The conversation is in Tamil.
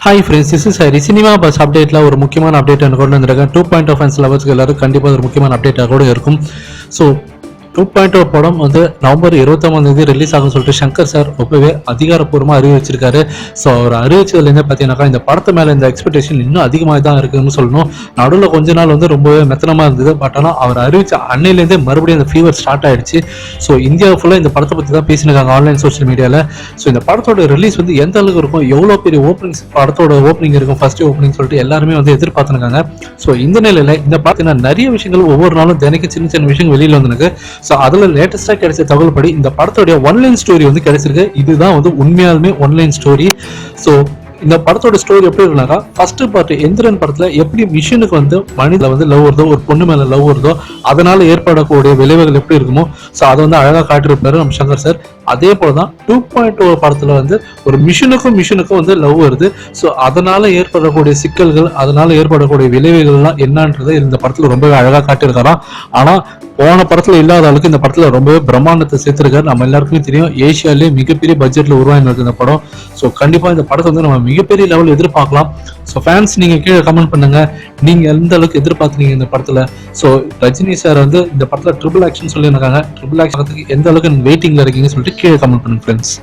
Hi friends, this is Hari. Cinema bus அப்டேட்டில் ஒரு முக்கியமான அப்டேட் எனக்கு கொண்டு வந்திருக்கேன். 2.0 ஃபேன்ஸ் லவர்ஸ்க்கு எல்லாரும் கண்டிப்பாக ஒரு முக்கியமான அப்டேட்டாக கூட இருக்கும். ஸோ 2.0 படம் வந்து நவம்பர் 29 ரிலீஸ் ஆகும்னு சொல்லிட்டு சங்கர் சார் ரொம்பவே அதிகாரப்பூர்வமாக அறிவிச்சிருக்காரு. ஸோ அவர் அறிவிச்சதுலேருந்து பார்த்தீங்கன்னாக்கா இந்த படத்து மேலே இந்த எக்ஸ்பெக்டேஷன் இன்னும் அதிகமாக தான் இருக்குதுன்னு சொல்லணும். நடுவில் கொஞ்ச நாள் வந்து ரொம்பவே மெத்தனமாக இருந்தது. பட் ஆனால் அவர் அறிவிச்ச அன்னையிலேருந்தே மறுபடியும் அந்த ஃபீவர் ஸ்டார்ட் ஆயிடுச்சு. ஸோ இந்தியா ஃபுல்லாக இந்த படத்தை பற்றி தான் பேசினாங்க ஆன்லைன் சோஷியல் மீடியாவில். ஸோ இந்த படத்தோட ரிலீஸ் வந்து எந்த அளவுக்கு இருக்கும், எவ்வளோ பெரிய ஓப்பனிங்ஸ் படத்தோட ஓப்பனிங் இருக்கும், ஃபர்ஸ்ட் ஓப்பனிங் சொல்லிட்டு எல்லாருமே வந்து எதிர்பார்த்துருக்காங்க. ஸோ இந்த நிலையில் இந்த படத்தில் நிறைய விஷயங்கள் ஒவ்வொரு நாளும் தினைக்கு சின்ன சின்ன விஷயங்கள் வெளியில் வந்துருக்கு. ஸோ அதில் லேட்டஸ்டாக கிடைச்ச தகவல் படி இந்த படத்தோடைய ஒன்லைன் ஸ்டோரி வந்து கிடைச்சிருக்கு. இதுதான் வந்து உண்மையாலுமே ஒன்லைன் ஸ்டோரி. ஸோ இந்த படத்தோட ஸ்டோரி எப்படி இருக்குனாக்கா, ஃபர்ஸ்ட் பார்ட் எந்திரன் படத்துல எப்படி மிஷினுக்கு வந்து மனித வந்து லவ் வருதோ, ஒரு பொண்ணு மேல லவ் வருதோ, அதனால ஏற்படக்கூடிய விளைவுகள் எப்படி இருக்குமோ, ஸோ அதை வந்து அழகா காட்டியிருப்பாரு நம்ம சங்கர் சார். அதே போலதான் 2.0 படத்துல வந்து ஒரு மிஷினுக்கும் வந்து லவ் வருது. ஸோ அதனால ஏற்படக்கூடிய சிக்கல்கள், அதனால ஏற்படக்கூடிய விளைவுகள்லாம் என்னன்றதை இந்த படத்துல ரொம்பவே அழகா காட்டியிருக்காராம். ஆனா போன படத்துல இல்லாத அளவுக்கு இந்த படத்துல ரொம்பவே பிரம்மாண்டத்தை சேர்த்திருக்காரு. நம்ம எல்லாருக்குமே தெரியும், ஏசியாலே மிகப்பெரிய பட்ஜெட்ல உருவாயிருக்கு இந்த படம். ஸோ கண்டிப்பா இந்த படத்தை வந்து நம்ம மிகப்பெரிய லெவல் எதிர்பார்க்கலாம். ஸோ ஃபேன்ஸ் நீங்க கீழே கமெண்ட் பண்ணுங்க, நீங்க எந்த அளவுக்கு எதிர்பார்த்தீங்க இந்த படத்துல. ஸோ ரஜினி சார் வந்து இந்த படத்துல ட்ரிபிள் ஆக்ஷன் சொல்லியிருக்காங்க. ட்ரிபிள் ஆக்ஷன் எந்த அளவுக்கு வெயிட்டிங்ல இருக்கீங்கன்னு சொல்லிட்டு கீழே கமெண்ட் பண்ணுங்க ஃப்ரெண்ட்ஸ்.